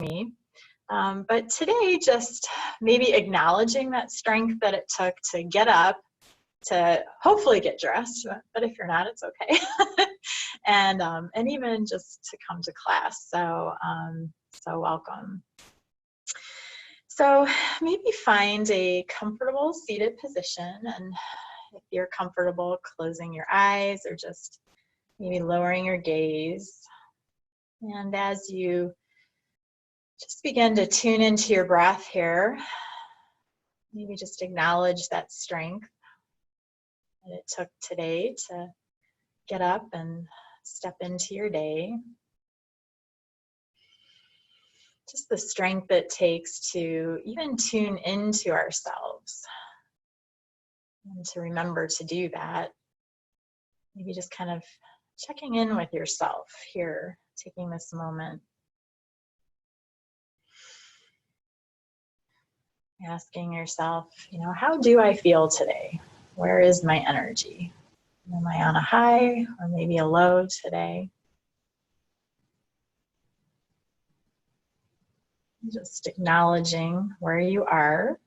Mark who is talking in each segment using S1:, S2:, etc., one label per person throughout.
S1: me. But today, just maybe acknowledging that strength that it took to get up, to hopefully get dressed, but if you're not, it's okay. and even just to come to class. So welcome. So maybe find a comfortable seated position, and if you're comfortable, closing your eyes or just maybe lowering your gaze. And as you just begin to tune into your breath here, maybe just acknowledge that strength that it took today to get up and step into your day. Just the strength it takes to even tune into ourselves and to remember to do that. Maybe just kind of checking in with yourself here, taking this moment. Asking yourself, how do I feel today? Where is my energy? Am I on a high or maybe a low today? Just acknowledging where you are,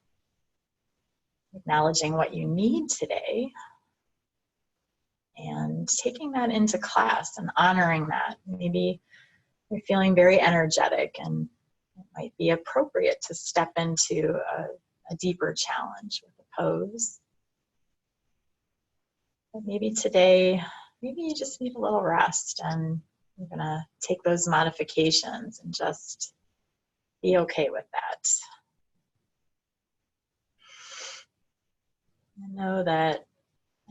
S1: acknowledging what you need today, and taking that into class and honoring that. Maybe you're feeling very energetic and it might be appropriate to step into a deeper challenge with a pose. But maybe today, maybe you just need a little rest, and you're gonna take those modifications and just be okay with that. I know that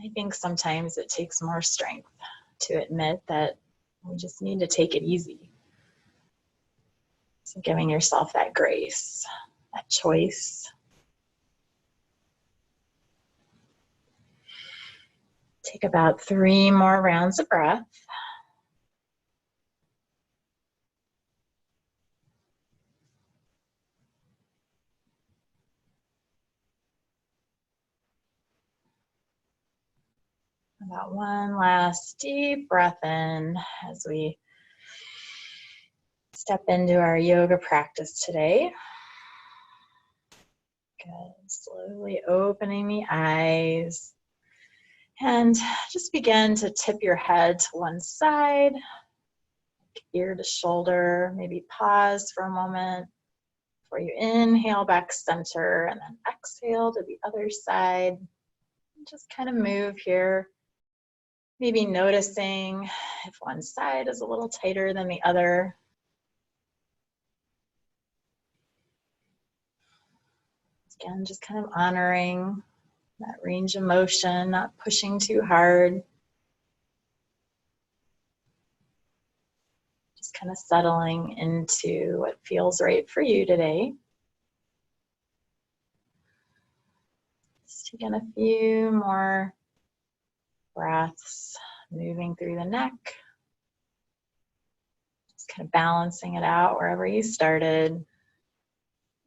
S1: I think sometimes it takes more strength to admit that we just need to take it easy. So giving yourself that grace, that choice. Take about 3 more rounds of breath. About 1 last deep breath in as we step into our yoga practice today. Good. Slowly opening the eyes. And just begin to tip your head to one side, ear to shoulder. Maybe pause for a moment before you inhale back center, and then exhale to the other side. Just kind of move here. Maybe noticing if one side is a little tighter than the other. Again, just kind of honoring that range of motion, not pushing too hard. Just kind of settling into what feels right for you today. Just taking a few more breaths, moving through the neck. Just kind of balancing it out wherever you started.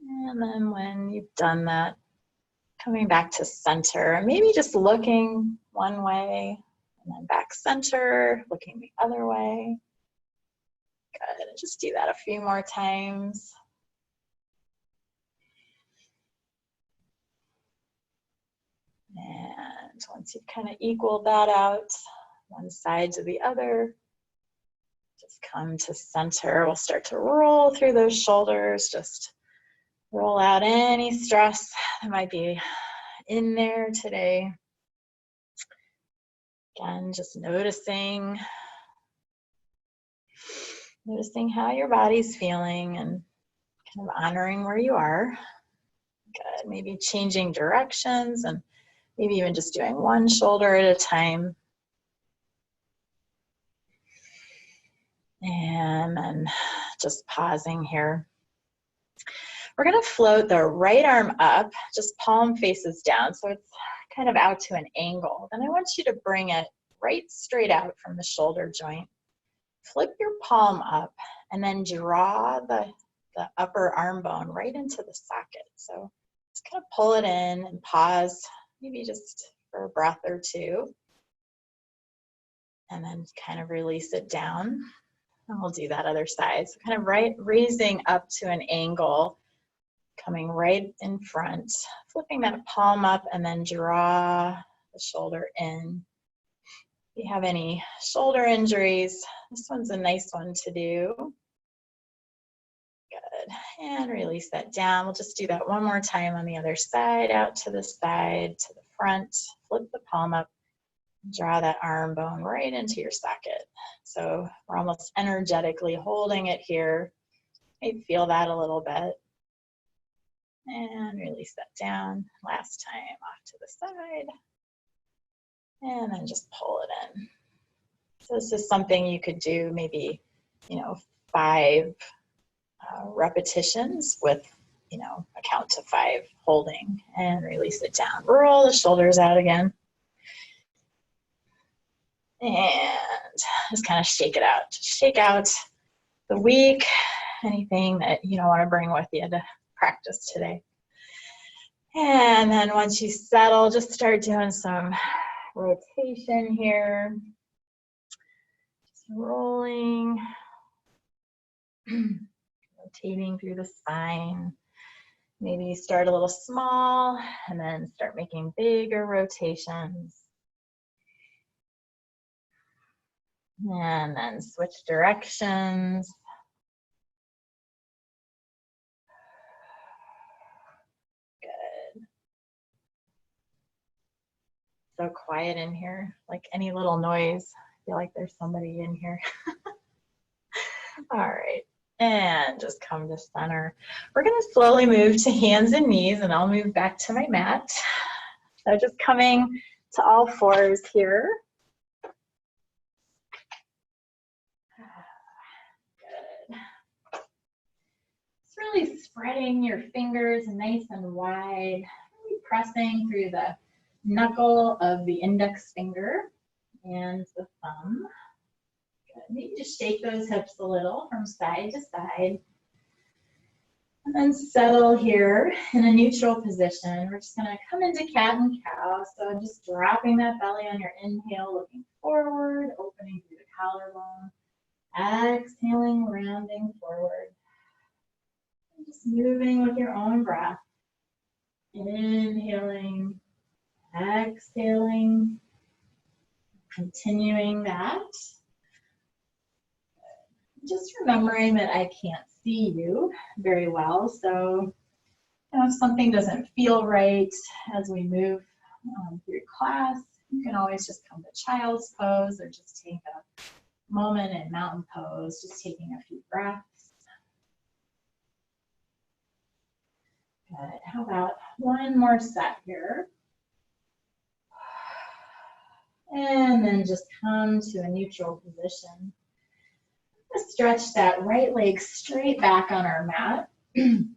S1: And then when you've done that, coming back to center, maybe just looking one way and then back center, looking the other way. Good, and just do that a few more times. And once you've kind of equaled that out, one side to the other, just come to center. We'll start to roll through those shoulders, just roll out any stress that might be in there today. Again, just noticing how your body's feeling and kind of honoring where you are. Good. Maybe changing directions and maybe even just doing one shoulder at a time. And then just pausing here. We're going to float the right arm up, just palm faces down, so it's kind of out to an angle. Then I want you to bring it right straight out from the shoulder joint. Flip your palm up and then draw the upper arm bone right into the socket. So just kind of pull it in and pause, maybe just for a breath or two. And then kind of release it down. And we'll do that other side. So kind of raising up to an angle, coming right in front, flipping that palm up and then draw the shoulder in. If you have any shoulder injuries, this one's a nice one to do. Good. And release that down. We'll just do that one more time on the other side, out to the side, to the front, flip the palm up, draw that arm bone right into your socket. So we're almost energetically holding it here. Maybe feel that a little bit. And release that down. Last time, off to the side. And then just pull it in. So this is something you could do maybe, 5 repetitions with, a count to 5 holding, and release it down. Roll the shoulders out again. And just kind of shake it out. Just shake out the week, anything that you don't want to bring with you to practice today. And then once you settle, just start doing some rotation here. Just rolling, rotating through the spine. Maybe you start a little small and then start making bigger rotations. And then switch directions. Good. So quiet in here, like any little noise. I feel like there's somebody in here. All right. And just come to center. We're going to slowly move to hands and knees, and I'll move back to my mat. So just coming to all fours here. Good. Just really spreading your fingers nice and wide, really pressing through the knuckle of the index finger and the thumb. Good. Maybe just shake those hips a little from side to side. And then settle here in a neutral position. We're just going to come into cat and cow. So just dropping that belly on your inhale, looking forward, opening through the collarbone. Exhaling, rounding forward. And just moving with your own breath. Inhaling, exhaling, continuing that. Just remembering that I can't see you very well, so if something doesn't feel right as we move through class, you can always just come to child's pose or just take a moment in mountain pose, just taking a few breaths. Good. How about one more set here? And then just come to a neutral position. Stretch that right leg straight back on our mat. Good.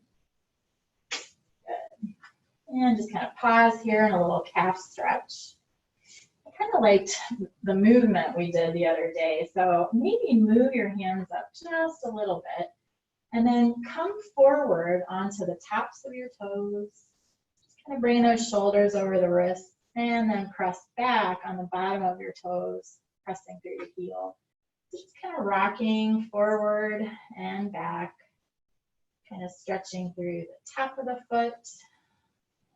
S1: And just kind of pause here in a little calf stretch. I kind of liked the movement we did the other day, so maybe move your hands up just a little bit and then come forward onto the tops of your toes. Just kind of bring those shoulders over the wrists and then press back on the bottom of your toes, pressing through your heel. Just kind of rocking forward and back, kind of stretching through the top of the foot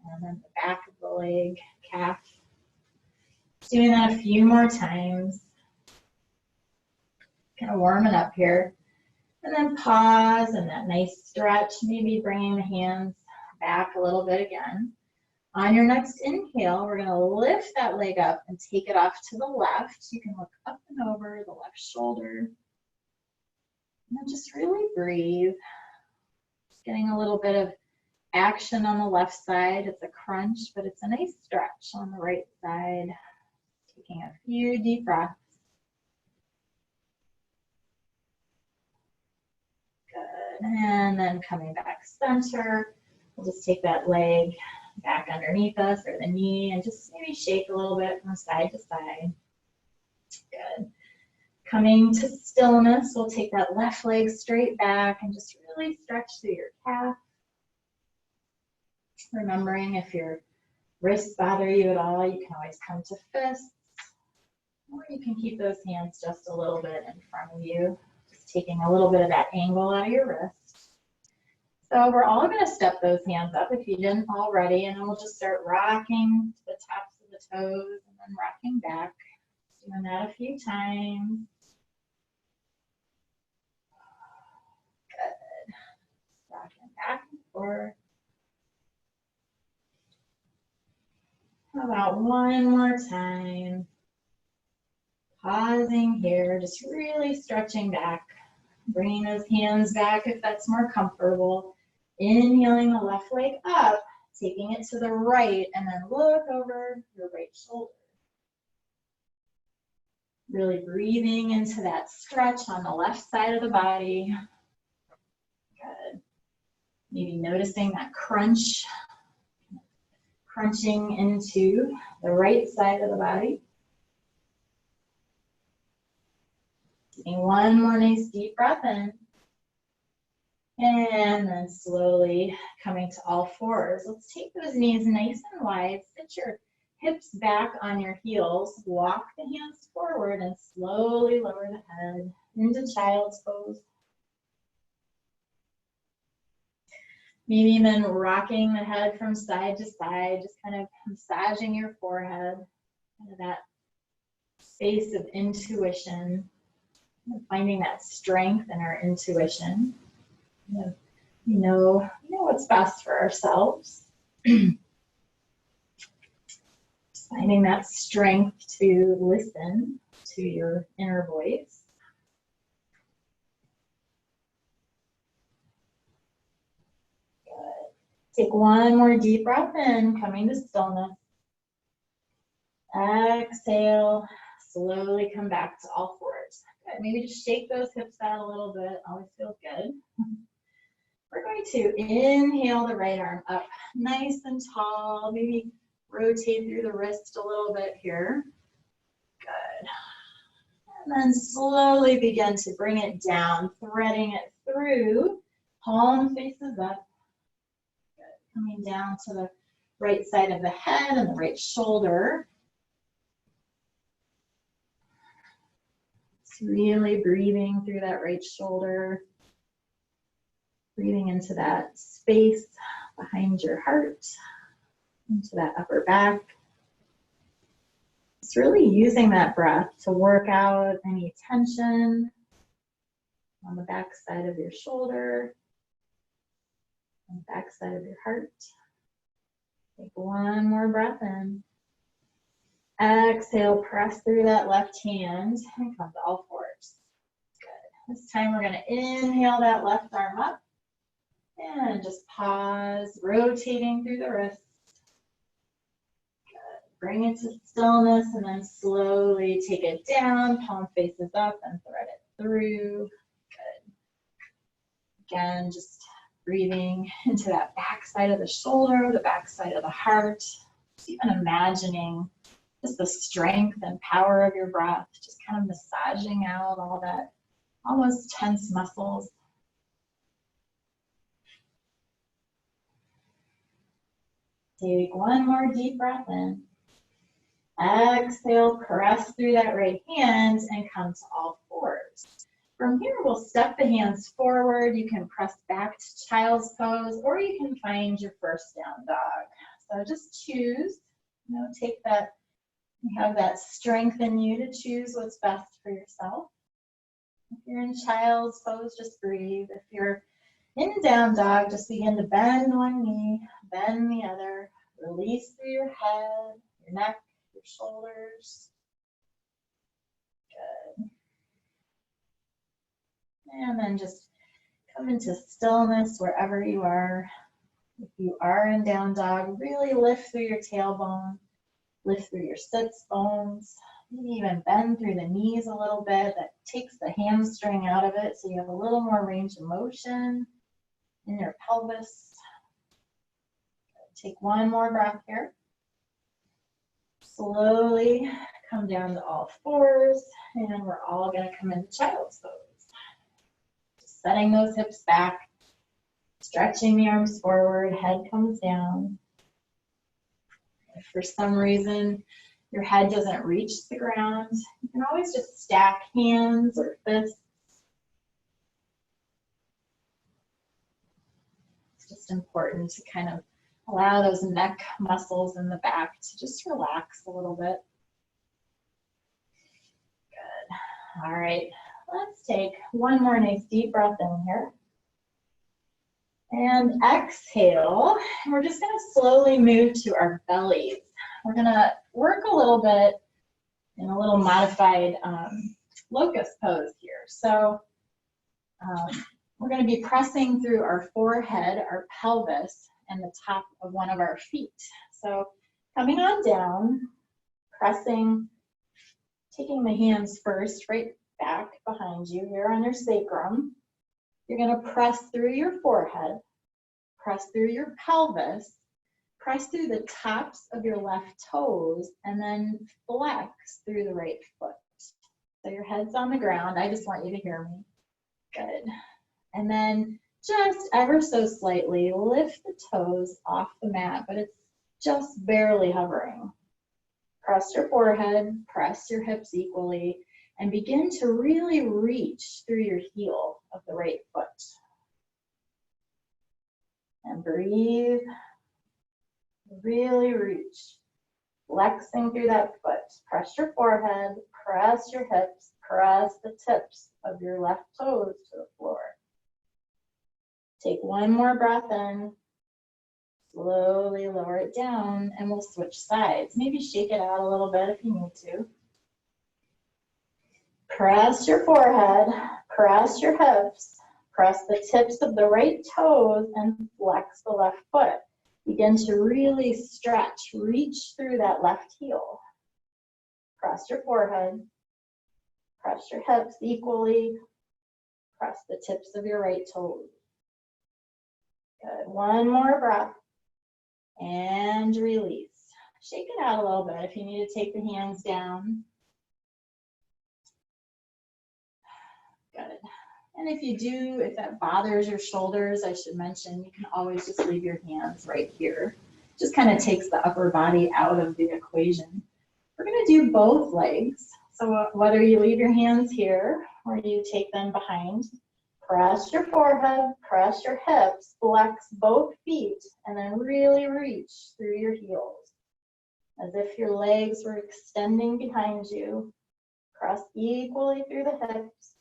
S1: and then the back of the leg, calf. Doing that a few more times. Kind of warming up here. And then pause and that nice stretch, maybe bringing the hands back a little bit again. On your next inhale, we're going to lift that leg up and take it off to the left. You can look up and over the left shoulder. And then just really breathe. Just getting a little bit of action on the left side. It's a crunch, but it's a nice stretch on the right side. Taking a few deep breaths. Good. And then coming back center. We'll just take that leg back underneath us or the knee and just maybe shake a little bit from side to side. Good. Coming to stillness, we'll take that left leg straight back and just really stretch through your calf. Remembering if your wrists bother you at all, you can always come to fists, or you can keep those hands just a little bit in front of you. Just taking a little bit of that angle out of your wrist. So we're all going to step those hands up if you didn't already, and then we'll just start rocking to the tops of the toes and then rocking back. Doing that a few times. Good. Rocking back and forth. How about one more time? Pausing here, just really stretching back. Bringing those hands back if that's more comfortable. Inhaling the left leg up, taking it to the right, and then look over your right shoulder. Really breathing into that stretch on the left side of the body. Good. Maybe noticing that crunch, crunching into the right side of the body. Taking one more nice deep breath in. And then slowly coming to all fours. Let's take those knees nice and wide. Sit your hips back on your heels. Walk the hands forward and slowly lower the head into child's pose. Maybe even rocking the head from side to side, just kind of massaging your forehead, kind of that space of intuition, finding that strength in our intuition. You know what's best for ourselves. Finding that strength to listen to your inner voice. Good. Take one more deep breath in, coming to stillness. Exhale, slowly come back to all fours. Good. Maybe just shake those hips out a little bit. Always feels good. We're going to inhale the right arm up nice and tall. Maybe rotate through the wrist a little bit here. Good. And then slowly begin to bring it down, threading it through. Palm faces up. Good. Coming down to the right side of the head and the right shoulder. Just really breathing through that right shoulder. Breathing into that space behind your heart, into that upper back. It's really using that breath to work out any tension on the back side of your shoulder, on the back side of your heart. Take one more breath in. Exhale, press through that left hand and come to all fours. Good. This time we're going to inhale that left arm up. And just pause, rotating through the wrists. Good. Bring it to stillness and then slowly take it down, palm faces up and thread it through. Good. Again, just breathing into that back side of the shoulder, the back side of the heart. Just even imagining just the strength and power of your breath, just kind of massaging out all that almost tense muscles. Take one more deep breath in. Exhale, press through that right hand and come to all fours. From here, we'll step the hands forward. You can press back to child's pose, or you can find your first down dog. So just choose, take that, you have that strength in you to choose what's best for yourself. If you're in child's pose, just breathe. If you're in down dog, just begin to bend one knee, bend the other, release through your head, your neck, your shoulders. Good. And then just come into stillness wherever you are. If you are in down dog, really lift through your tailbone, lift through your sits bones, maybe even bend through the knees a little bit. That takes the hamstring out of it, so you have a little more range of motion in your pelvis. Take one more breath here. Slowly come down to all fours, and we're all going to come into child's pose. Just setting those hips back, stretching the arms forward, head comes down. If for some reason your head doesn't reach the ground, you can always just stack hands or fists most important to kind of allow those neck muscles in the back to just relax a little bit. Good. All right, let's take one more nice deep breath in here. And exhale. We're just going to slowly move to our bellies. We're going to work a little bit in a little modified locust pose here. So we're going to be pressing through our forehead, our pelvis, and the top of one of our feet. So coming on down, pressing, taking the hands first right back behind you here on your sacrum. You're going to press through your forehead, press through your pelvis, press through the tops of your left toes, and then flex through the right foot. So your head's on the ground. I just want you to hear me. Good. And then just ever so slightly lift the toes off the mat, but it's just barely hovering. Press your forehead, press your hips equally, and begin to really reach through your heel of the right foot. And breathe. Really reach. Flexing through that foot. Press your forehead, press your hips, press the tips of your left toes to the floor. Take one more breath in. Slowly lower it down, and we'll switch sides. Maybe shake it out a little bit if you need to. Press your forehead, press your hips, press the tips of the right toes, and flex the left foot. Begin to really stretch, reach through that left heel. Press your forehead, press your hips equally, press the tips of your right toes. Good. One more breath. And release. Shake it out a little bit if you need to take the hands down. Good. And if you do, if that bothers your shoulders, I should mention, you can always just leave your hands right here. Just kind of takes the upper body out of the equation. We're going to do both legs. So whether you leave your hands here or you take them behind, press your forehead, press your hips, flex both feet, and then really reach through your heels. As if your legs were extending behind you. Press equally through the hips,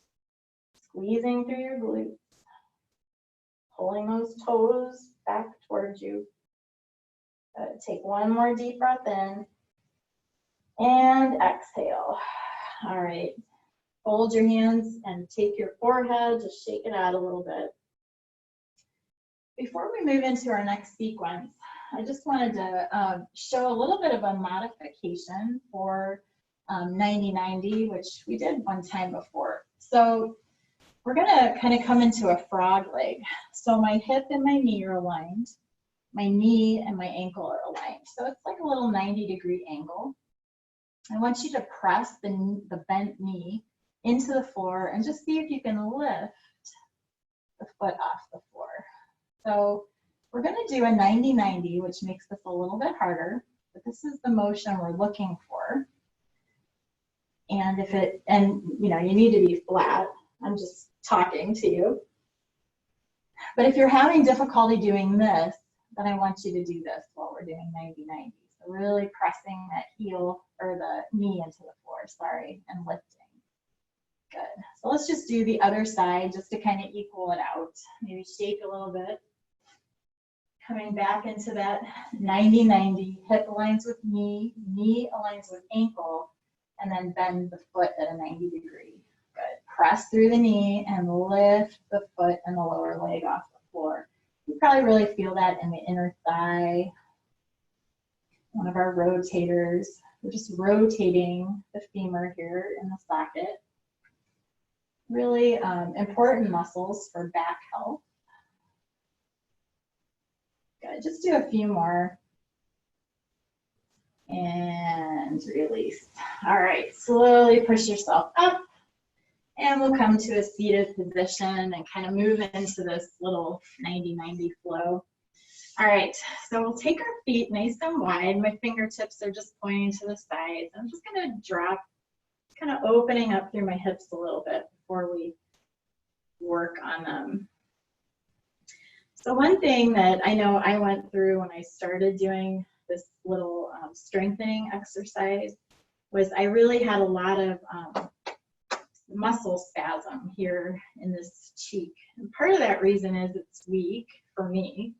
S1: squeezing through your glutes, pulling those toes back towards you. Take one more deep breath in, and exhale. All right. Fold your hands and take your forehead, just shake it out a little bit. Before we move into our next sequence, I just wanted to show a little bit of a modification for 90-90, which we did one time before. So we're gonna kind of come into a frog leg. So my hip and my knee are aligned. My knee and my ankle are aligned. So it's like a little 90-degree angle. I want you to press the bent knee into the floor and just see if you can lift the foot off the floor. So we're going to do a 90-90, which makes this a little bit harder, but this is the motion we're looking for. And you need to be flat. I'm just talking to you. But if you're having difficulty doing this, then I want you to do this while we're doing 90-90. So really pressing that heel or the knee into the floor, and lifting. Good. So let's just do the other side just to kind of equal it out. Maybe shake a little bit. Coming back into that 90-90. Hip aligns with knee, knee aligns with ankle, and then bend the foot at a 90-degree. Good. Press through the knee and lift the foot and the lower leg off the floor. You probably really feel that in the inner thigh. One of our rotators. We're just rotating the femur here in the socket. Really important muscles for back health. Good. Just do a few more. And release. All right, slowly push yourself up. And we'll come to a seated position and kind of move into this little 90-90 flow. All right, so we'll take our feet nice and wide. My fingertips are just pointing to the sides. I'm just going to drop, kind of opening up through my hips a little bit before we work on them. So So one thing that I know I went through when I started doing this little strengthening exercise was I really had a lot of muscle spasm here in this cheek. And part of that reason is it's weak for me.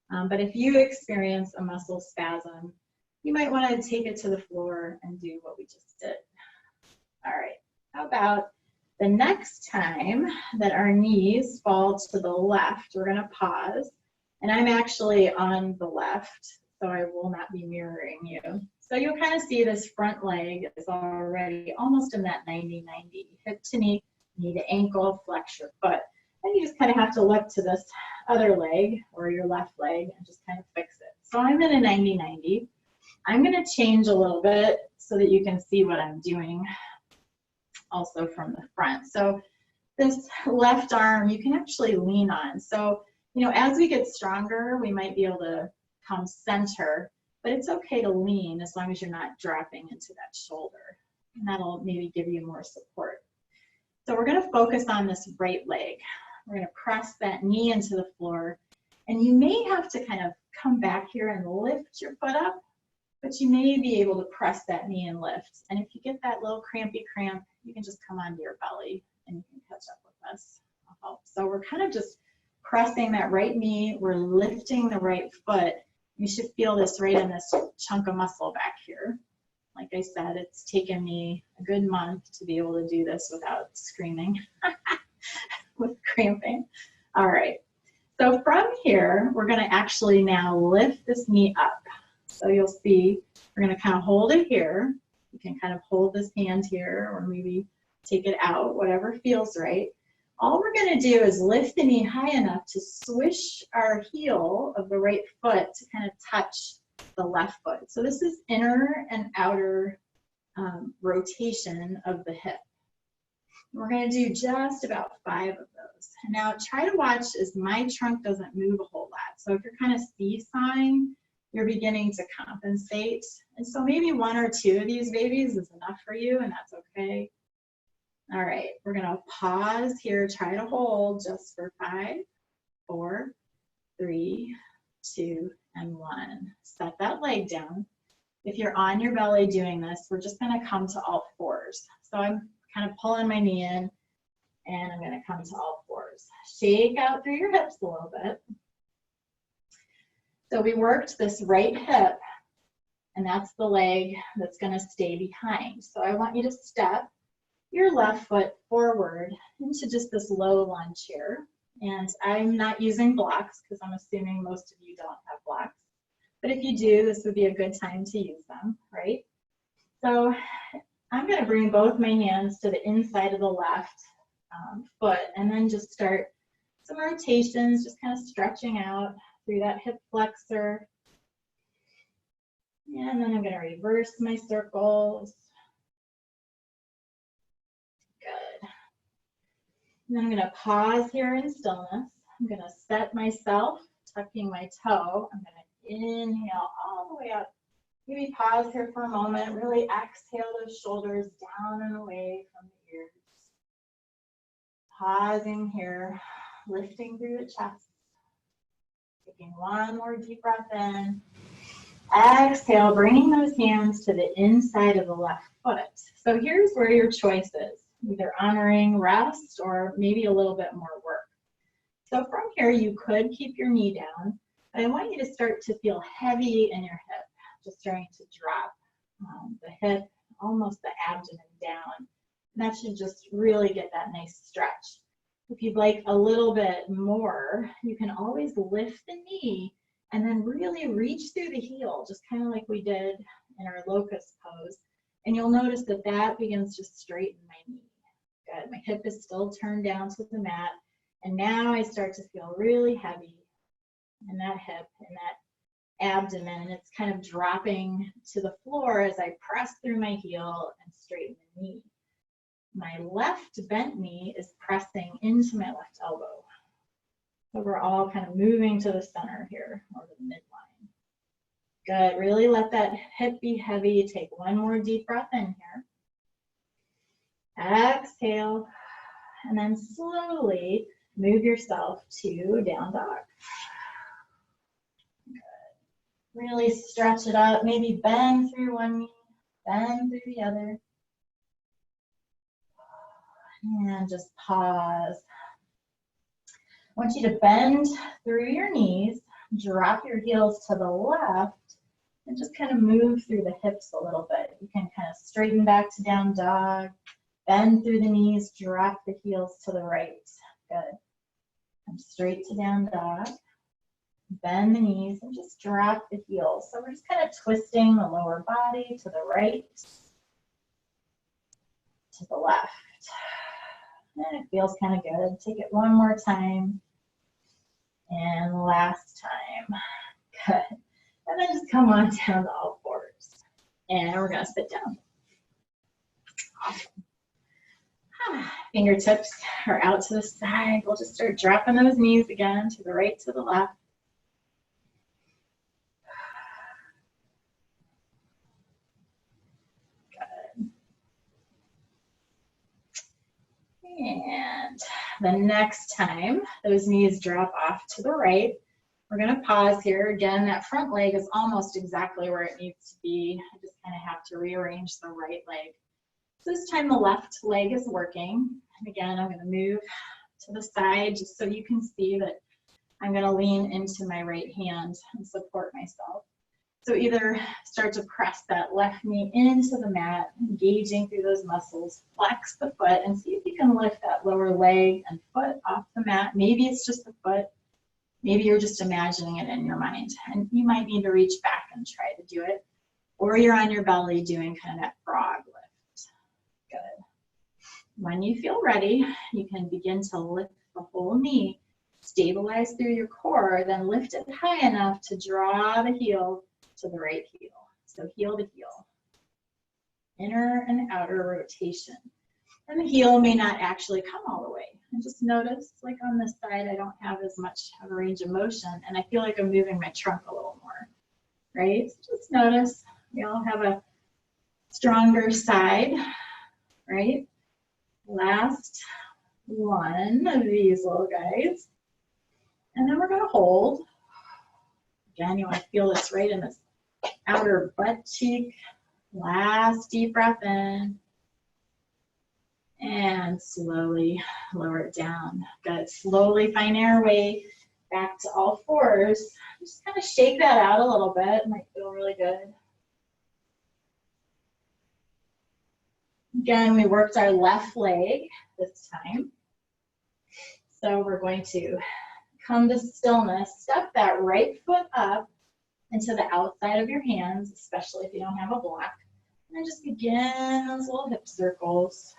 S1: But if you experience a muscle spasm, you might want to take it to the floor and do what we just did. All right, how about the next time that our knees fall to the left, we're going to pause. And I'm actually on the left, so I will not be mirroring you. So you'll kind of see this front leg is already almost in that 90-90, hip to knee, knee to ankle, flex your foot. And you just kind of have to look to this other leg or your left leg and just kind of fix it. So I'm in a 90-90. I'm going to change a little bit so that you can see what I'm doing also from the front. So this left arm you can actually lean on. So, you know, as we get stronger, we might be able to come center, but it's okay to lean as long as you're not dropping into that shoulder. And that'll maybe give you more support. So we're going to focus on this right leg. We're going to press that knee into the floor. And you may have to kind of come back here and lift your foot up, but you may be able to press that knee and lift. And if you get that little crampy cramp, you can just come onto your belly and you can catch up with us. I'll help. So we're kind of just pressing that right knee. We're lifting the right foot. You should feel this right in this chunk of muscle back here. Like I said, it's taken me a good month to be able to do this without screaming with cramping. All right. So from here, we're going to actually now lift this knee up. So you'll see we're going to kind of hold it here. You can kind of hold this hand here or maybe take it out, whatever feels right. All we're going to do is lift the knee high enough to swish our heel of the right foot to kind of touch the left foot. So this is inner and outer rotation of the hip. We're going to do just about 5 of those. And now try to watch as my trunk doesn't move a whole lot. So if you're kind of seesawing, you're beginning to compensate. And so maybe 1 or 2 of these babies is enough for you, and that's okay. All right, we're going to pause here, try to hold just for 5, 4, 3, 2, and 1. Set that leg down. If you're on your belly doing this, we're just going to come to all fours. So I'm kind of pulling my knee in, and I'm going to come to all fours. Shake out through your hips a little bit. So we worked this right hip, and that's the leg that's going to stay behind. So I want you to step your left foot forward into just this low lunge here. And I'm not using blocks because I'm assuming most of you don't have blocks. But if you do, this would be a good time to use them, right? So I'm going to bring both my hands to the inside of the left foot and then just start some rotations, just kind of stretching out through that hip flexor. And then I'm going to reverse my circles. Good. And then I'm going to pause here in stillness. I'm going to set myself, tucking my toe. I'm going to inhale all the way up. Maybe pause here for a moment. Really exhale those shoulders down and away from the ears. Pausing here, lifting through the chest. Taking 1 more deep breath in. Exhale, bringing those hands to the inside of the left foot. So here's where your choice is, either honoring rest or maybe a little bit more work. So from here, you could keep your knee down, but I want you to start to feel heavy in your hip, just starting to drop the hip, almost the abdomen down. And that should just really get that nice stretch. If you'd like a little bit more, you can always lift the knee and then really reach through the heel, just kind of like we did in our locust pose. And you'll notice that that begins to straighten my knee. Good, my hip is still turned down to the mat. And now I start to feel really heavy in that hip and that abdomen. And it's kind of dropping to the floor as I press through my heel and straighten the knee. My left bent knee is pressing into my left elbow. So we're all kind of moving to the center here, or the midline. Good, really let that hip be heavy. Take 1 more deep breath in here. Exhale, and then slowly Move yourself to down dog. Really stretch it up. Maybe bend through one knee, bend through the other. And just pause. I want you to bend through your knees, drop your heels to the left, and just kind of move through the hips a little bit. You can kind of straighten back to down dog, bend through the knees, drop the heels to the right. Good. Come straight to down dog. Bend the knees and just drop the heels. So we're just kind of twisting the lower body to the right, to the left. And it feels kind of good. Take it one more time. And last time. Good. And then just come on down to all fours. And we're going to sit down. Awesome. Fingertips are out to the side. We'll just start dropping those knees again to the right, to the left. And the next time those knees drop off to the right, we're going to pause here. Again, that front leg is almost exactly where it needs to be. I just kind of have to rearrange the right leg. So this time the left leg is working. And again, I'm going to move to the side just so you can see that I'm going to lean into my right hand and support myself. So either start to press that left knee into the mat, engaging through those muscles, flex the foot, and see if you can lift that lower leg and foot off the mat. Maybe it's just the foot. Maybe you're just imagining it in your mind. And you might need to reach back and try to do it. Or you're on your belly doing kind of that frog lift. Good. When you feel ready, you can begin to lift the whole knee, stabilize through your core, then lift it high enough to draw the heel to the right heel. So heel to heel. Inner and outer rotation. And the heel may not actually come all the way. And just notice, like on this side, I don't have as much of a range of motion, and I feel like I'm moving my trunk a little more, right? So just notice, we all have a stronger side, right? Last one of these little guys. And then we're gonna hold. Again, you wanna feel this right in this outer butt cheek. Last deep breath in. And slowly lower it down. Good. Slowly find our way back to all fours. Just kind of shake that out a little bit. It might feel really good. Again, we worked our left leg this time. So we're going to come to stillness. Step that right foot up into the outside of your hands, especially if you don't have a block. And then just begin those little hip circles.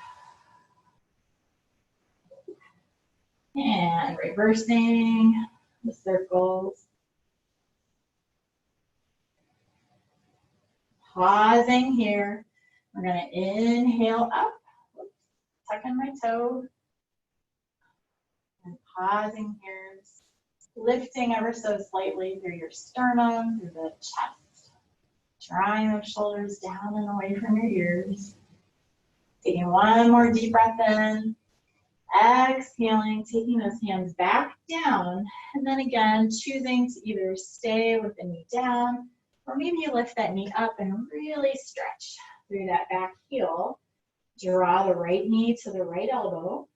S1: And reversing the circles. Pausing here. We're going to inhale up. Oops, tucking my toe. And pausing here. Lifting ever so slightly through your sternum, through the chest. Drawing those shoulders down and away from your ears. Taking one more deep breath in. Exhaling, taking those hands back down, and then again choosing to either stay with the knee down, or maybe you lift that knee up and really stretch through that back heel. Draw the right knee to the right elbow,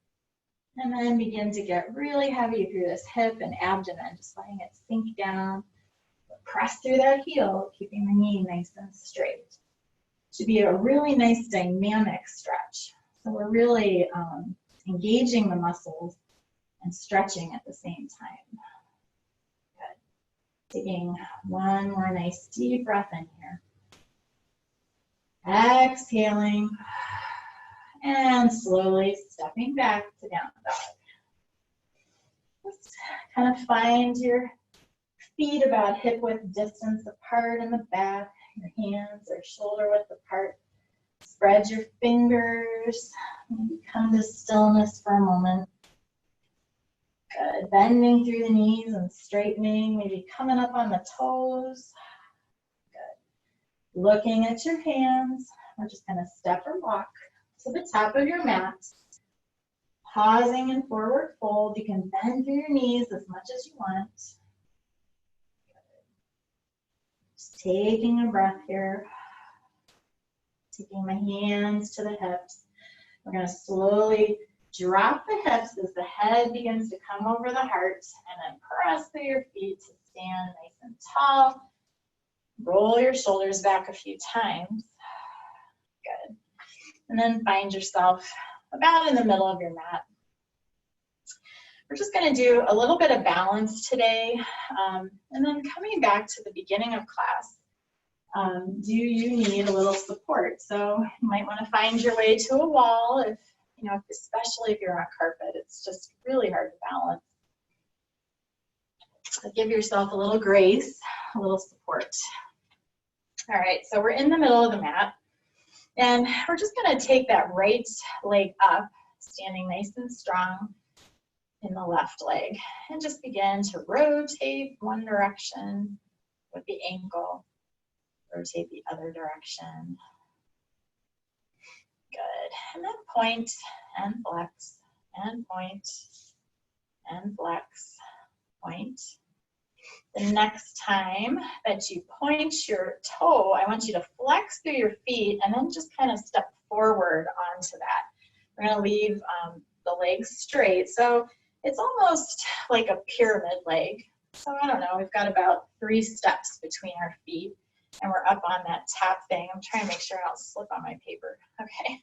S1: and then begin to get really heavy through this hip and abdomen, just letting it sink down. Press through that heel, keeping the knee nice and straight. Should be a really nice dynamic stretch. So we're really engaging the muscles and stretching at the same time. Good. Taking one more nice deep breath in here. Exhaling and slowly stepping back to down dog. Just kind of find your feet about hip width distance apart in the back. Your hands are shoulder width apart. Spread your fingers. Maybe come to stillness for a moment. Good. Bending through the knees and straightening. Maybe coming up on the toes. Good. Looking at your hands. We're just going to step or walk to the top of your mat. Pausing in forward fold. You can bend through your knees as much as you want. Just taking a breath here. Taking my hands to the hips. We're going to slowly drop the hips as the head begins to come over the heart, and then press through your feet to stand nice and tall. Roll your shoulders back a few times. Good. And then find yourself about in the middle of your mat. We're just going to do a little bit of balance today, and then coming back to the beginning of class. Do you need a little support? So you might want to find your way to a wall, if you know, especially if you're on carpet. It's just really hard to balance. So give yourself a little grace, a little support. All right, so we're in the middle of the mat, and we're just going to take that right leg up, standing nice and strong in the left leg, and just begin to rotate one direction with the ankle. Rotate the other direction. Good. And then point and flex, and point and flex, point. The next time that you point your toe, I want you to flex through your feet and then just kind of step forward onto that. We're going to leave the legs straight. So it's almost like a pyramid leg. So I don't know, we've got about 3 steps between our feet. And we're up on that top thing. I'm trying to make sure I don't slip on my paper. Okay.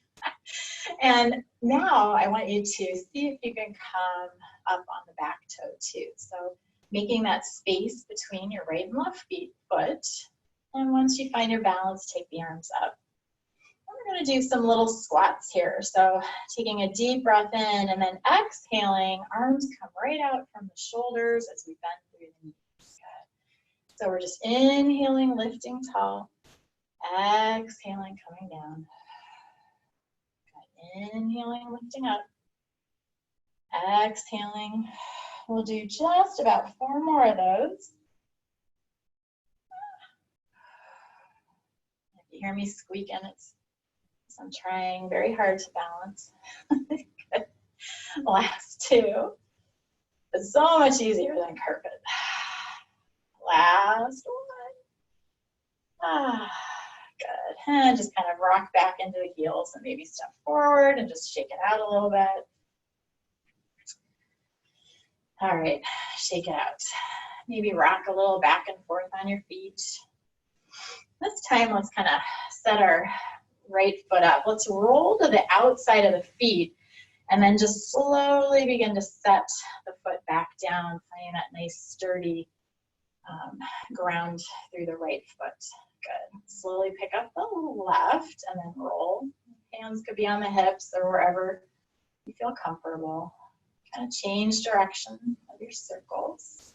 S1: And now I want you to see if you can come up on the back toe too. So making that space between your right and left foot. And once you find your balance, take the arms up. And we're going to do some little squats here. So taking a deep breath in and then exhaling, arms come right out from the shoulders as we bend through the knees. So we're just inhaling, lifting tall, exhaling, coming down. Inhaling, lifting up, exhaling. We'll do just about 4 more of those. If you hear me squeaking, it's because I'm trying very hard to balance. Good. Last 2. It's so much easier than carpet. Last one. Good. And just kind of rock back into the heels and maybe step forward and just shake it out a little bit. All right, shake it out. Maybe rock a little back and forth on your feet. This time, let's kind of set our right foot up. Let's roll to the outside of the feet and then just slowly begin to set the foot back down, finding that nice sturdy ground through the right foot. Good. Slowly pick up the left and then roll. Hands could be on the hips or wherever you feel comfortable. Kind of change direction of your circles.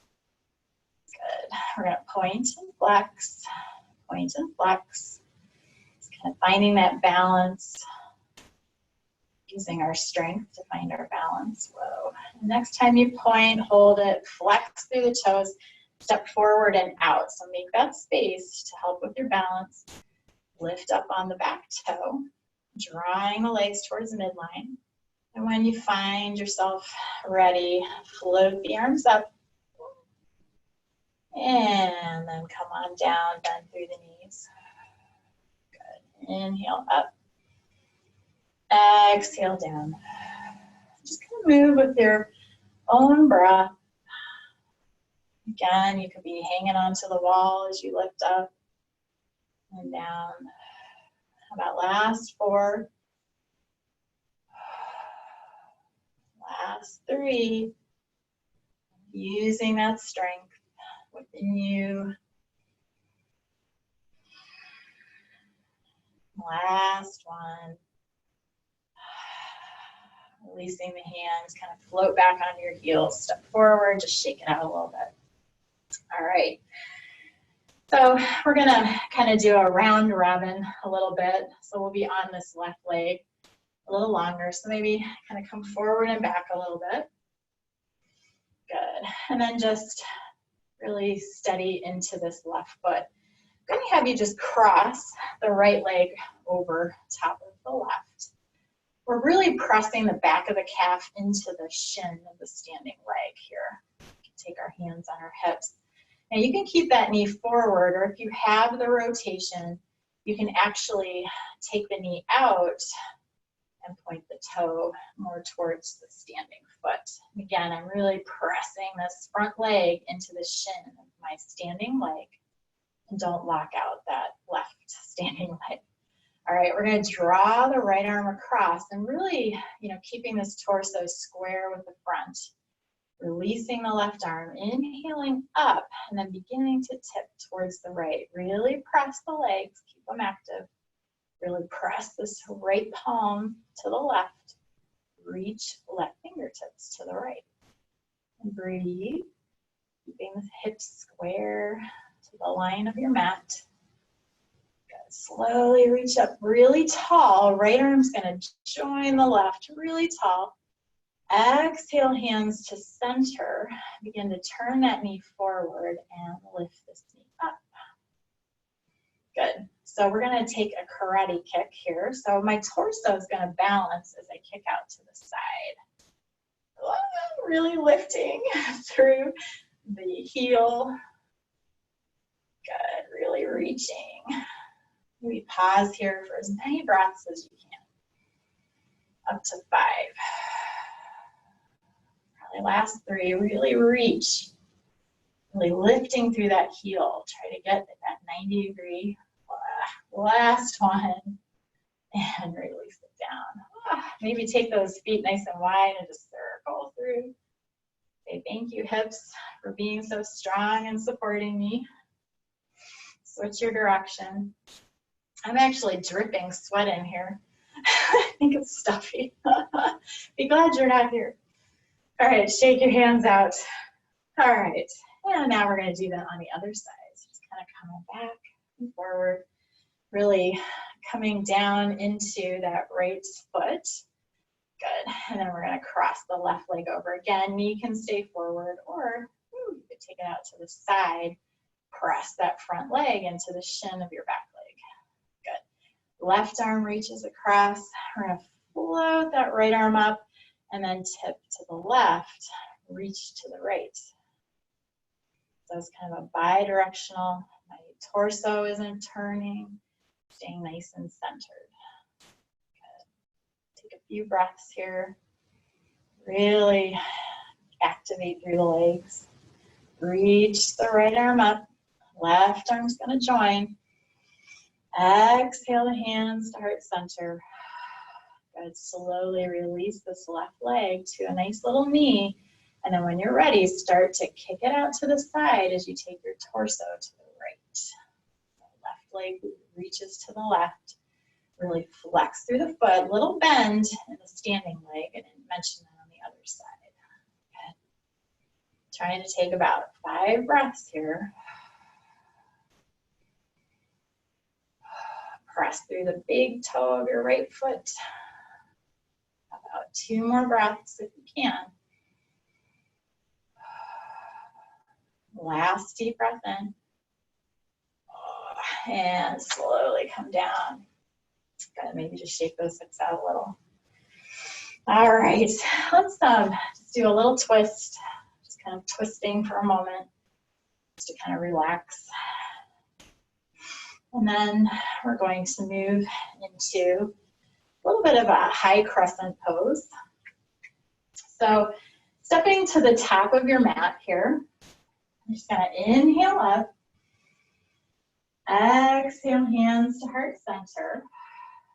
S1: Good. We're going to point and flex, point and flex. Just kind of finding that balance, using our strength to find our balance. Whoa. Next time you point, hold it, flex through the toes. Step forward and out. So make that space to help with your balance. Lift up on the back toe, drawing the legs towards midline. And when you find yourself ready, float the arms up. And then come on down, bend through the knees. Good. Inhale up. Exhale down. Just kind of move with your own breath. Again, you could be hanging onto the wall as you lift up and down. How about last 4? Last 3. Using that strength within you. Last 1. Releasing the hands, kind of float back onto your heels. Step forward, just shake it out a little bit. All right, so we're gonna kind of do a round robin a little bit. So we'll be on this left leg a little longer. So maybe kind of come forward and back a little bit. Good, and then just really steady into this left foot. I'm gonna have you just cross the right leg over top of the left. we're really pressing the back of the calf into the shin of the standing leg here. Take our hands on our hips. Now you can keep that knee forward, or if you have the rotation, you can actually take the knee out and point the toe more towards the standing foot. Again, I'm really pressing this front leg into the shin of my standing leg, and don't lock out that left standing leg. All right, we're going to draw the right arm across and really, keeping this torso square with the front. Releasing the left arm, inhaling up, and then beginning to tip towards the right. Really press the legs, keep them active. Really press this right palm to the left. Reach left fingertips to the right. And breathe, keeping the hips square to the line of your mat. Good. Slowly reach up really tall. Right arm's going to join the left really tall. Exhale, hands to center. Begin to turn that knee forward and lift this knee up. Good. So we're going to take a karate kick here. So my torso is going to balance as I kick out to the side. Really lifting through the heel. Good. Really reaching. Maybe pause here for as many breaths as you can. Up to 5. Last 3, really reach, really lifting through that heel. Try to get that 90-degree. Last one, and release it down. Maybe take those feet nice and wide and just circle through. Say thank you, hips, for being so strong and supporting me. Switch your direction. I'm actually dripping sweat in here. I think it's stuffy. Be glad you're not here. All right, shake your hands out. All right, and now we're going to do that on the other side. So just kind of coming back and forward, really coming down into that right foot. Good, and then we're going to cross the left leg over again. Knee can stay forward, or you could take it out to the side. Press that front leg into the shin of your back leg. Good. Left arm reaches across. We're going to float that right arm up. And then tip to the left, reach to the right. So it's kind of a bi-directional. My torso isn't turning, staying nice and centered. Good. Take a few breaths here. Really activate through the legs. Reach the right arm up. Left arm's going to join. Exhale the hands to heart center. Good. Slowly release this left leg to a nice little knee. And then when you're ready, start to kick it out to the side as you take your torso to the right. The left leg reaches to the left. Really flex through the foot. Little bend in the standing leg. I didn't mention that on the other side. Good. Trying to take about 5 breaths here. Press through the big toe of your right foot. About 2 more breaths if you can. Last deep breath in. And slowly come down. Gotta maybe just shake those hips out a little. All right, let's just do a little twist. Just kind of twisting for a moment, just to kind of relax. And then we're going to move into a little bit of a high crescent pose. So stepping to the top of your mat here, you're just gonna inhale up, exhale hands to heart center,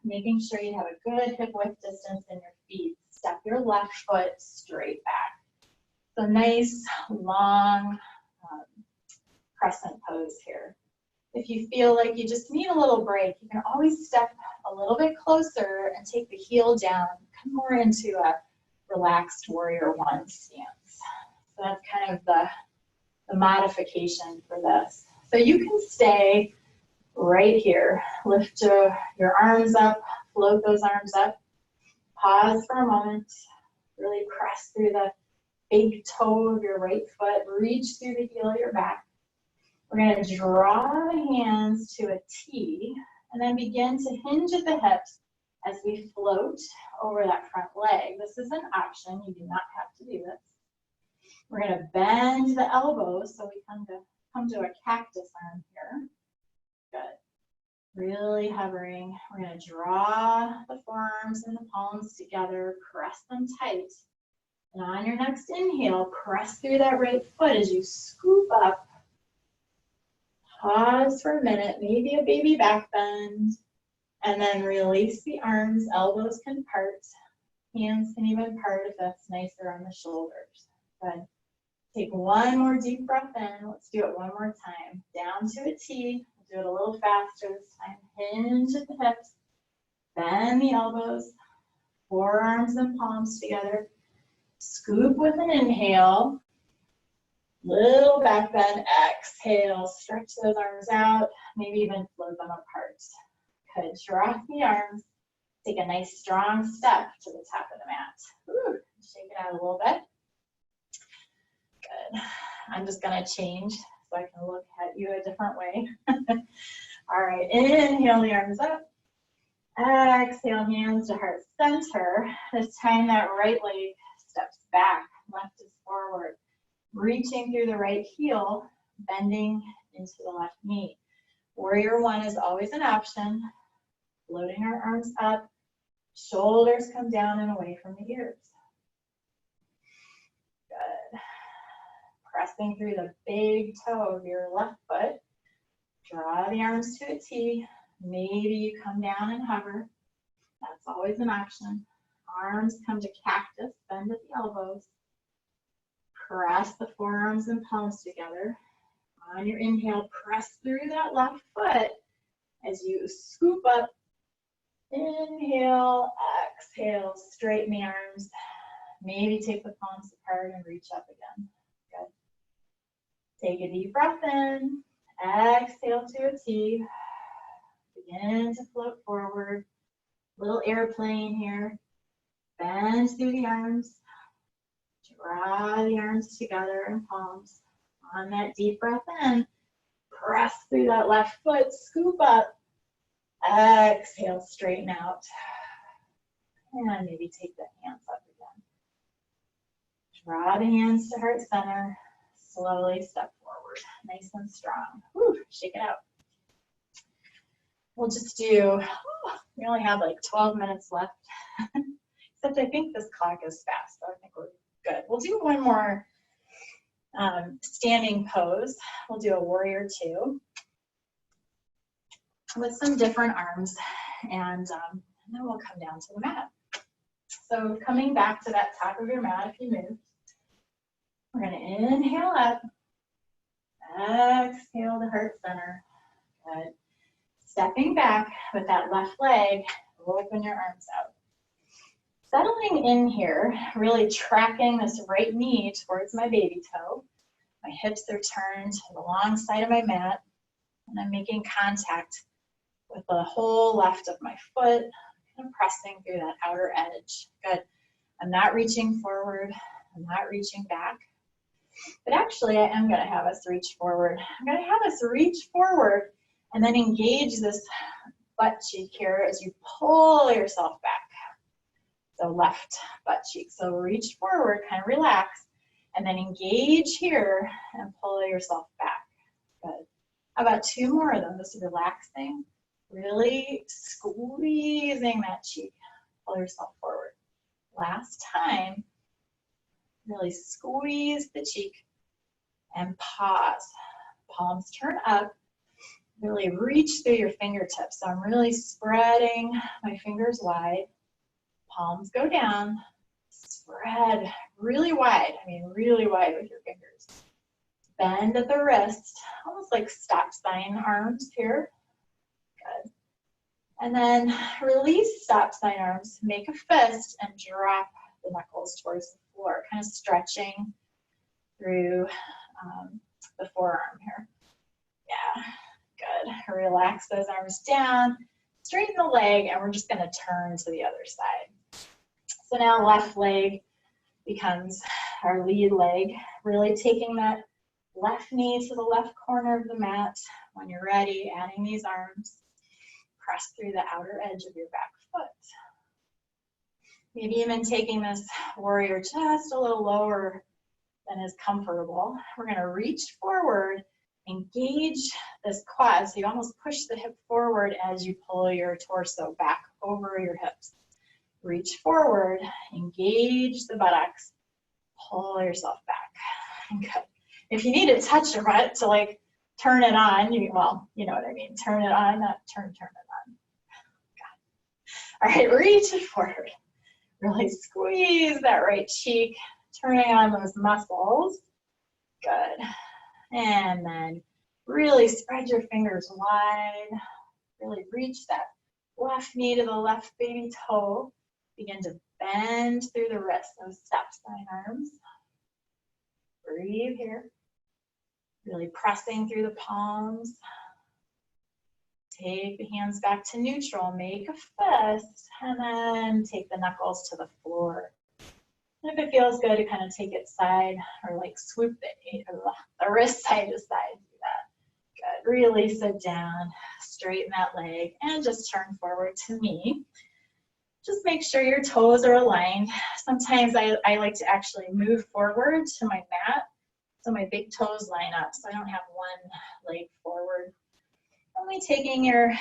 S1: making sure you have a good hip width distance in your feet. Step your left foot straight back. So nice, long crescent pose here. If you feel like you just need a little break, you can always step a little bit closer and take the heel down, come more into a relaxed warrior one stance. So that's kind of the modification for this. So you can stay right here. Lift your arms up, float those arms up. Pause for a moment. Really press through the big toe of your right foot. Reach through the heel of your back. We're going to draw the hands to a T and then begin to hinge at the hips. as we float over that front leg. This is an option. You do not have to do this. We're going to bend the elbows so we come to a cactus arm here. Good. Really hovering. We're going to draw the forearms and the palms together, press them tight. And on your next inhale, press through that right foot as you scoop up. Pause for a minute, maybe a baby back bend. And then release the arms, elbows can part, hands can even part if that's nicer on the shoulders. Good. Take one more deep breath in. Let's do it one more time. Down to a T. We'll do it a little faster this time. Hinge at the hips. Bend the elbows. Forearms and palms together. Scoop with an inhale. Little back bend. Exhale. Stretch those arms out. Maybe even float them apart. Good. Drop the arms. Take a nice strong step to the top of the mat. Woo. Shake it out a little bit. Good. I'm just going to change so I can look at you a different way. All right. Inhale the arms up. Exhale, hands to heart center. This time that right leg steps back. Left is forward. Reaching through the right heel, bending into the left knee. Warrior one is always an option. Floating our arms up. Shoulders come down and away from the ears. Good. Pressing through the big toe of your left foot. Draw the arms to a T. Maybe you come down and hover. That's always an option. Arms come to cactus, bend at the elbows. Press the forearms and palms together. On your inhale, press through that left foot as you scoop up. Inhale, exhale, straighten the arms. Maybe take the palms apart and reach up again. Good. Take a deep breath in. Exhale to a T. Begin to float forward. Little airplane here. Bend through the arms. Draw the arms together and palms. On that deep breath in, press through that left foot, scoop up. Exhale, straighten out. And maybe take the hands up again. Draw the hands to heart center. Slowly step forward. Nice and strong. Whew, shake it out. We'll just do, we only have like 12 minutes left. Except I think this clock is fast, so I think we're good. We'll do one more standing pose. We'll do a warrior two with some different arms, and then we'll come down to the mat. So coming back to that top of your mat, if you move, we're going to inhale up, exhale to heart center. Good. Stepping back with that left leg, open your arms out. Settling in here, really tracking this right knee towards my baby toe. My hips are turned to the long side of my mat, and I'm making contact with the whole left of my foot, kind of pressing through that outer edge. Good. I'm not reaching forward. I'm not reaching back. But actually, I am going to have us reach forward. I'm going to have us reach forward and then engage this butt cheek here as you pull yourself back. So left butt cheek. So reach forward, kind of relax, and then engage here and pull yourself back. Good. How about two more of them? Just relaxing, really squeezing that cheek. Pull yourself forward. Last time, really squeeze the cheek and pause. Palms turn up. Really reach through your fingertips. So I'm really spreading my fingers wide. Palms go down, spread really wide. I mean, really wide with your fingers. Bend at the wrist, almost like stop sign arms here. Good. And then release stop sign arms, make a fist, and drop the knuckles towards the floor, kind of stretching through the forearm here. Yeah, good. Relax those arms down, straighten the leg, and we're just going to turn to the other side. So now left leg becomes our lead leg, really taking that left knee to the left corner of the mat. When you're ready, adding these arms, press through the outer edge of your back foot. Maybe even taking this warrior just a little lower than is comfortable. We're going to reach forward, engage this quad, so you almost push the hip forward as you pull your torso back over your hips. Reach forward, engage the buttocks, pull yourself back. Good. If you need to touch your butt to like turn it on, well, you know what I mean. Turn it on, not turn it on. Good. All right, reach it forward. Really squeeze that right cheek, turning on those muscles. Good. And then really spread your fingers wide. Really reach that left knee to the left baby toe. Begin to bend through the wrists, those steps, nine arms. Breathe here. Really pressing through the palms. Take the hands back to neutral, make a fist, and then take the knuckles to the floor. And if it feels good to kind of take it side or like swoop the wrist side to side, do that. Good. Really sit down, straighten that leg, and just turn forward to me. Just make sure your toes are aligned. Sometimes I like to actually move forward to my mat so my big toes line up so I don't have one leg forward. Only taking your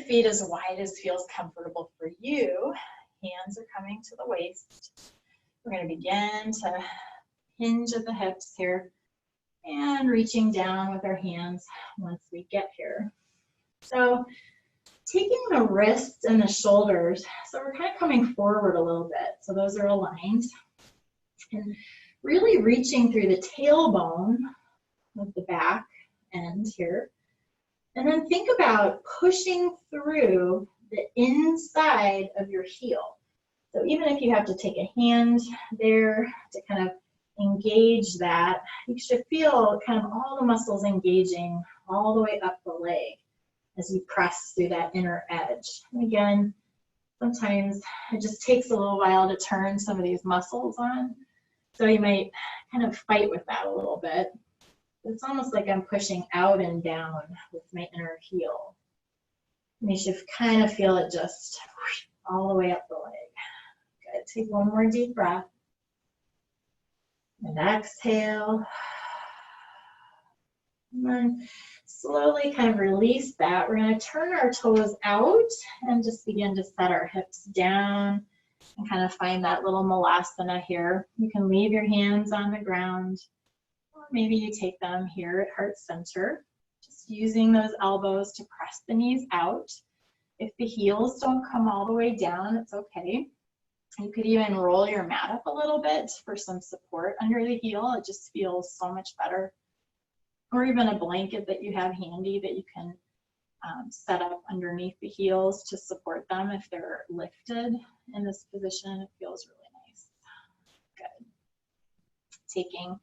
S1: feet as wide as feels comfortable for you. Hands are coming to the waist. We're going to begin to hinge at the hips here and reaching down with our hands once we get here. So taking the wrists and the shoulders, so we're kind of coming forward a little bit, so those are aligned. And really reaching through the tailbone of the back end here. And then think about pushing through the inside of your heel. So even if you have to take a hand there to kind of engage that, you should feel kind of all the muscles engaging all the way up the leg as you press through that inner edge. And again, sometimes it just takes a little while to turn some of these muscles on. So you might kind of fight with that a little bit. It's almost like I'm pushing out and down with my inner heel. And you should kind of feel it just all the way up the leg. Good. Take one more deep breath. And exhale. And then slowly kind of release that. We're going to turn our toes out and just begin to set our hips down and kind of find that little malasana here. You can leave your hands on the ground, or maybe you take them here at heart center, just using those elbows to press the knees out. If the heels don't come all the way down, it's okay. You could even roll your mat up a little bit for some support under the heel. It just feels so much better. Or even a blanket that you have handy that you can set up underneath the heels to support them if they're lifted in this position. It feels really nice. Good. Taking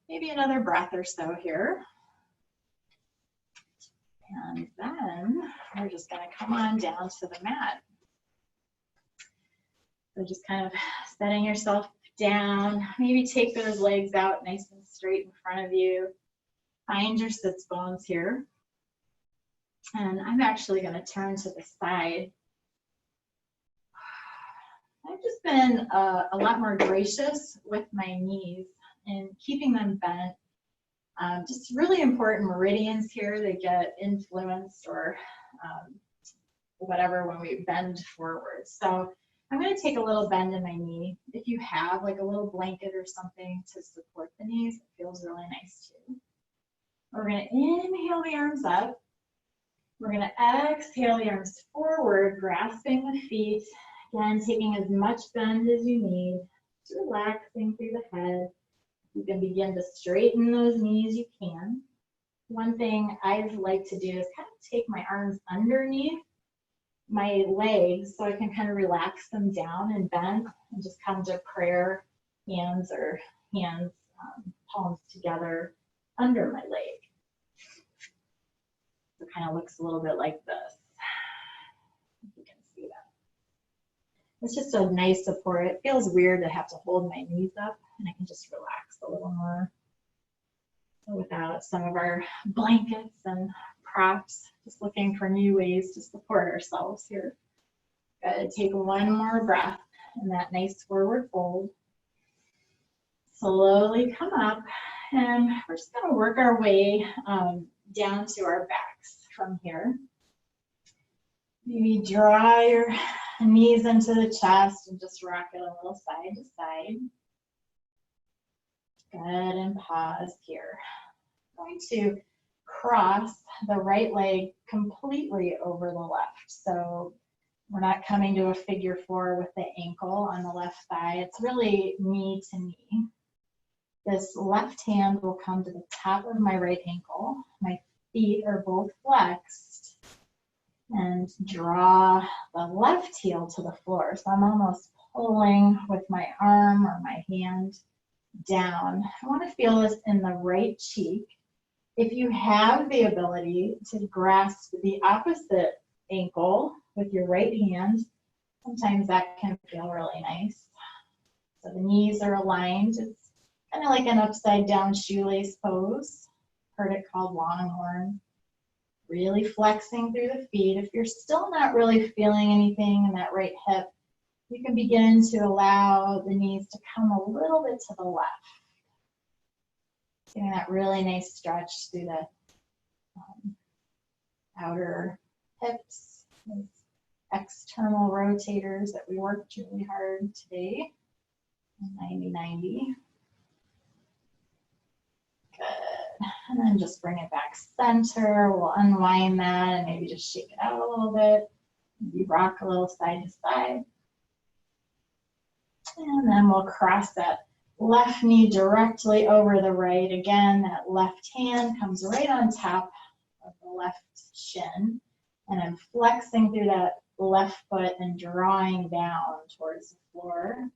S1: maybe another breath or so here. And then we're just going to come on down to the mat. So just kind of setting yourself down. Maybe take those legs out nice and straight in front of you. Find your sits bones here. And I'm actually going to turn to the side. I've just been a lot more gracious with my knees and keeping them bent. Just really important meridians here that get influenced or whatever when we bend forward. So I'm going to take a little bend in my knee. If you have like a little blanket or something to support the knees, it feels really nice too. We're going to inhale the arms up. We're going to exhale the arms forward, grasping the feet. Again, taking as much bend as you need, just relaxing through the head. You can begin to straighten those knees, you can. One thing I like to do is kind of take my arms underneath my legs so I can kind of relax them down and bend and just come to prayer, hands palms together under my leg. So it kind of looks a little bit like this. If you can see that. It's just a nice support. It feels weird to have to hold my knees up, and I can just relax a little more without some of our blankets and props, just looking for new ways to support ourselves here. Good, take one more breath in that nice forward fold. Slowly come up, and we're just gonna work our way down to our backs from here. Maybe draw your knees into the chest and just rock it a little side to side. Good, and pause here. I'm going to cross the right leg completely over the left. So we're not coming to a figure four with the ankle on the left thigh. It's really knee to knee. This left hand will come to the top of my right ankle. My feet are both flexed. And draw the left heel to the floor. So I'm almost pulling with my arm or my hand down. I want to feel this in the right cheek. If you have the ability to grasp the opposite ankle with your right hand, sometimes that can feel really nice. So the knees are aligned. It's kind of like an upside down shoelace pose. Heard it called longhorn. Really flexing through the feet. If you're still not really feeling anything in that right hip, you can begin to allow the knees to come a little bit to the left. Getting that really nice stretch through the outer hips, those external rotators that we worked really hard today. 90-90. Good. And then just bring it back center. We'll unwind that and maybe just shake it out a little bit. Maybe rock a little side to side. And then we'll cross that left knee directly over the right. Again, that left hand comes right on top of the left shin. And I'm flexing through that left foot and drawing down towards the floor.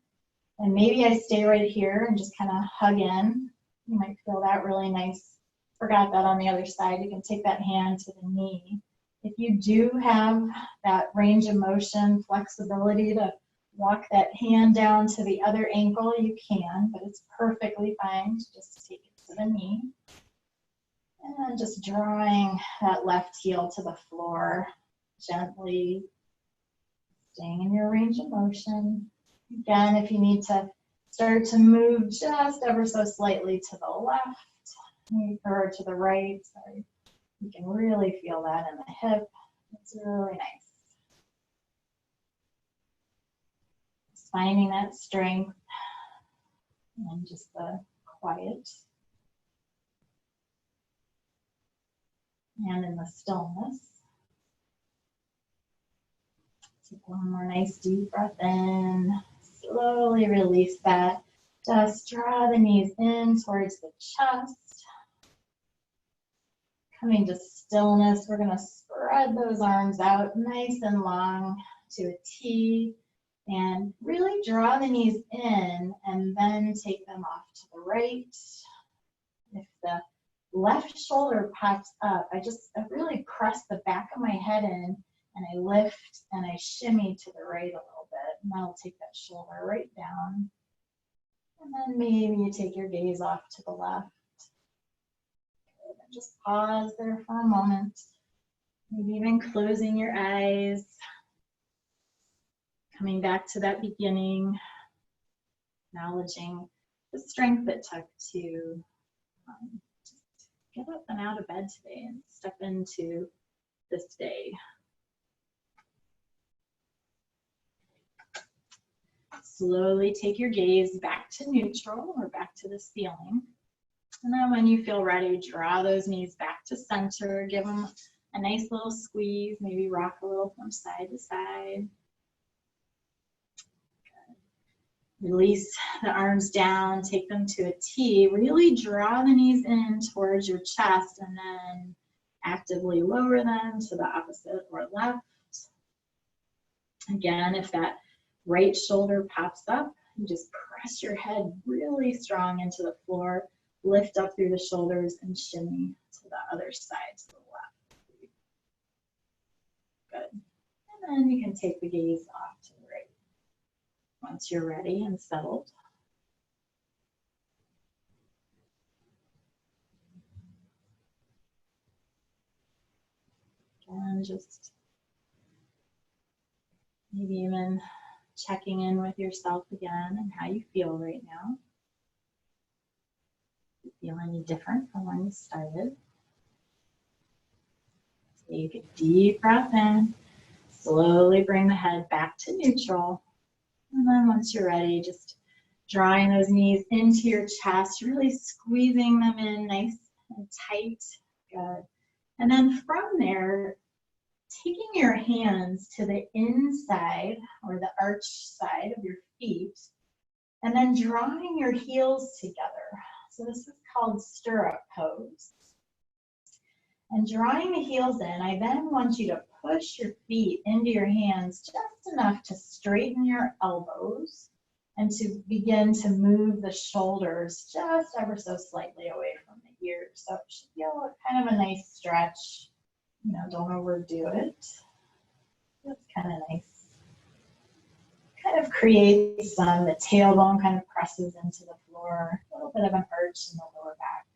S1: And maybe I stay right here and just kind of hug in. You might feel that really nice. Forgot that on the other side. You can take that hand to the knee. If you do have that range of motion, flexibility to walk that hand down to the other ankle, you can, but it's perfectly fine to just take it to the knee. And then just drawing that left heel to the floor, gently staying in your range of motion. Again, if you need to start to move just ever so slightly to the left, or to the right, sorry, you can really feel that in the hip. It's really nice. Just finding that strength and just the quiet and in the stillness. Take one more nice deep breath in. Slowly release that. Just draw the knees in towards the chest. Coming to stillness, we're going to spread those arms out nice and long to a T and really draw the knees in and then take them off to the right. If the left shoulder pops up, I really press the back of my head in and I lift and I shimmy to the right a little bit. And that'll take that shoulder right down. And then maybe you take your gaze off to the left. Just pause there for a moment. Maybe even closing your eyes. Coming back to that beginning. Acknowledging the strength it took to just get up and out of bed today and step into this day. Slowly take your gaze back to neutral or back to the ceiling. And then when you feel ready, draw those knees back to center. Give them a nice little squeeze. Maybe rock a little from side to side. Good. Release the arms down. Take them to a T. Really draw the knees in towards your chest and then actively lower them to the opposite or left. Again, if that right shoulder pops up, you just press your head really strong into the floor. Lift up through the shoulders and shimmy to the other side, to the left. Good. And then you can take the gaze off to the right. Once you're ready and settled. And just maybe even checking in with yourself again and how you feel right now. Do you feel any different from when you started? Take a deep breath in. Slowly bring the head back to neutral. And then once you're ready, just drawing those knees into your chest, really squeezing them in nice and tight. Good. And then from there, taking your hands to the inside or the arch side of your feet, and then drawing your heels together. So this is called stirrup pose. And drawing the heels in, I then want you to push your feet into your hands just enough to straighten your elbows and to begin to move the shoulders just ever so slightly away from the ears. So it should feel kind of a nice stretch. You know, don't overdo it. That's kind of nice. Kind of creates the tailbone kind of presses into the floor, a little bit of an arch in the lower back.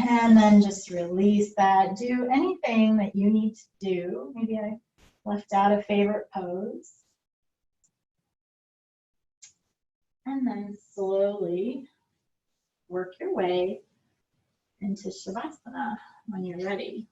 S1: And then just release that. Do anything that you need to do. Maybe I left out a favorite pose. And then slowly work your way into Shavasana when you're ready.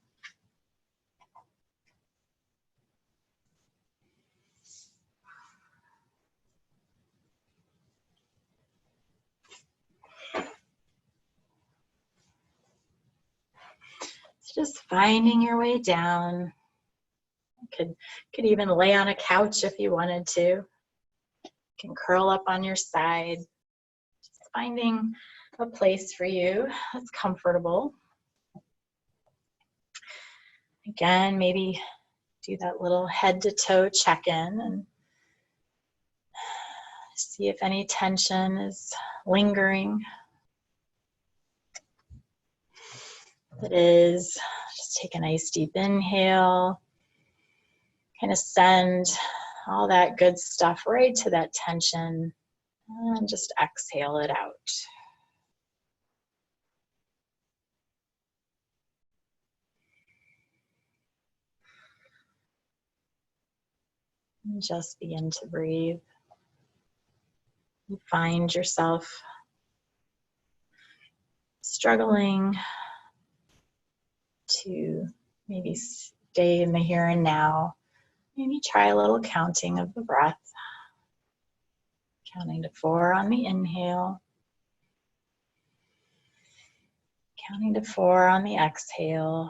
S1: Just finding your way down. You could even lay on a couch if you wanted to. You can curl up on your side. Just finding a place for you that's comfortable. Again, maybe do that little head to toe check-in and see if any tension is lingering. If it is, just take a nice deep inhale. Kind of send all that good stuff right to that tension and just exhale it out. And just begin to breathe. You find yourself struggling to maybe stay in the here and now. Maybe try a little counting of the breath. Counting to 4 on the inhale. Counting to 4 on the exhale.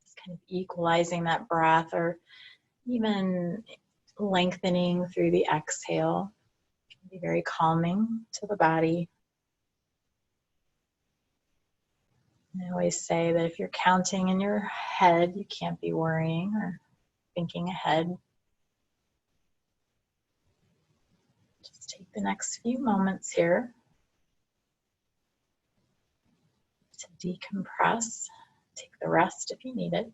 S1: Just kind of equalizing that breath or even lengthening through the exhale. It can be very calming to the body. I always say that if you're counting in your head, you can't be worrying or thinking ahead. Just take the next few moments here to decompress. Take the rest if you need it.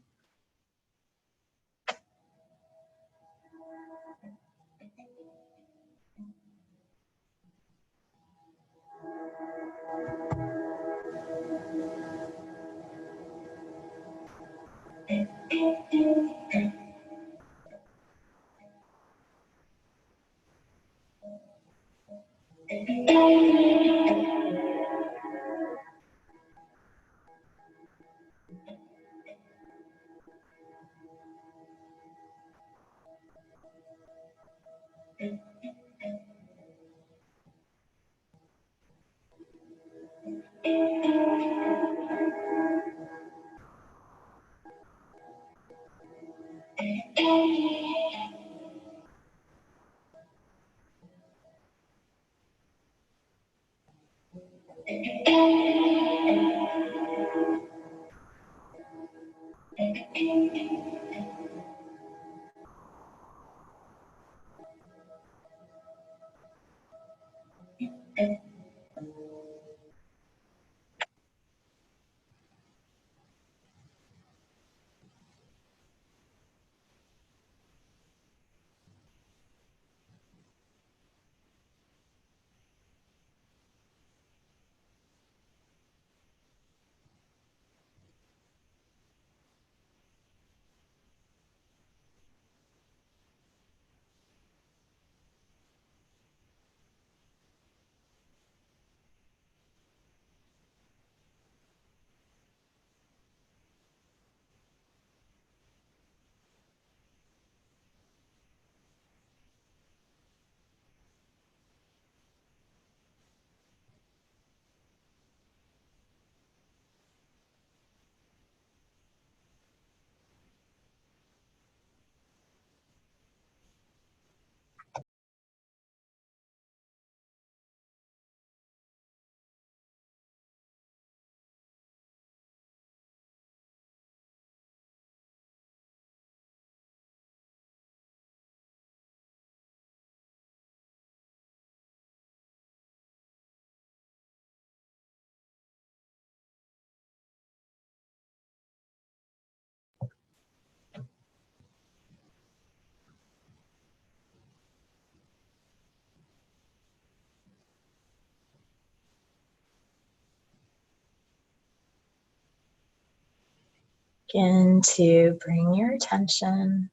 S1: Begin to bring your attention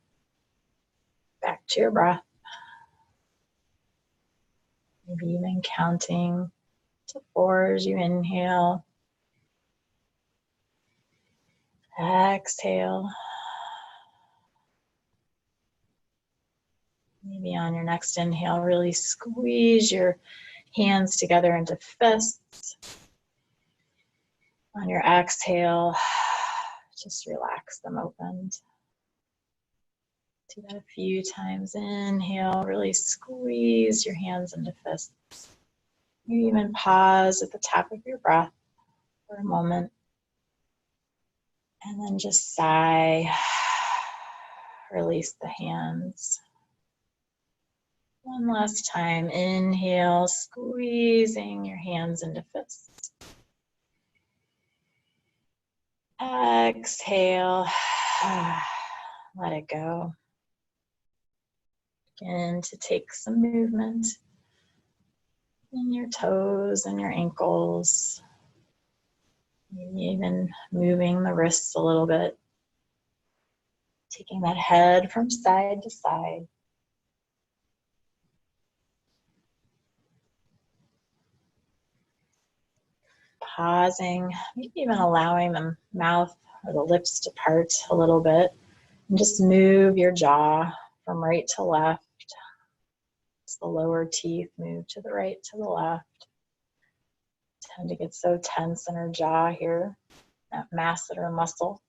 S1: back to your breath. Maybe even counting to 4 as you inhale. Exhale. Maybe on your next inhale, really squeeze your hands together into fists. On your exhale, just relax them open. Do that a few times. Inhale, really squeeze your hands into fists. Maybe even pause at the top of your breath for a moment. And then just sigh, release the hands. One last time, inhale, squeezing your hands into fists. Exhale, let it go. Begin to take some movement in your toes and your ankles. Maybe even moving the wrists a little bit. Taking that head from side to side. Pausing, maybe even allowing the mouth or the lips to part a little bit. And just move your jaw from right to left. As the lower teeth move to the right to the left. Tend to get so tense in our jaw here, that masseter muscle.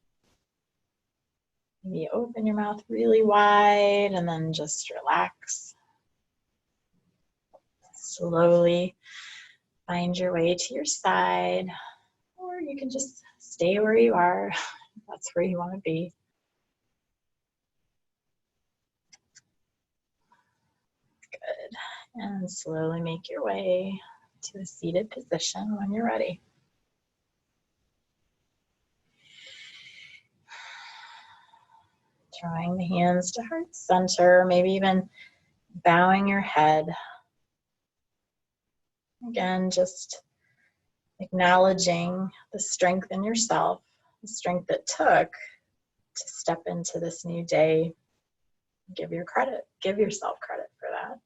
S1: Maybe open your mouth really wide and then just relax. Slowly find your way to your side, or you can just stay where you are. That's where you want to be. Good. And slowly make your way to a seated position when you're ready. Drawing the hands to heart center, maybe even bowing your head. Again, just acknowledging the strength in yourself, the strength it took to step into this new day. Give yourself credit for that.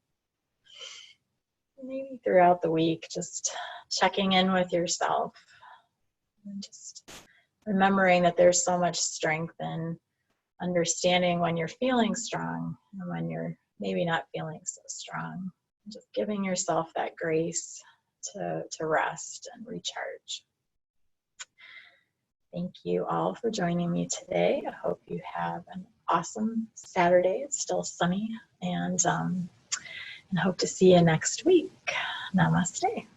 S1: Maybe throughout the week, just checking in with yourself and just remembering that there's so much strength in understanding when you're feeling strong and when you're maybe not feeling so strong. Just giving yourself that grace to rest and recharge. Thank you all for joining me today. I hope you have an awesome Saturday. It's still sunny, and hope to see you next week. Namaste.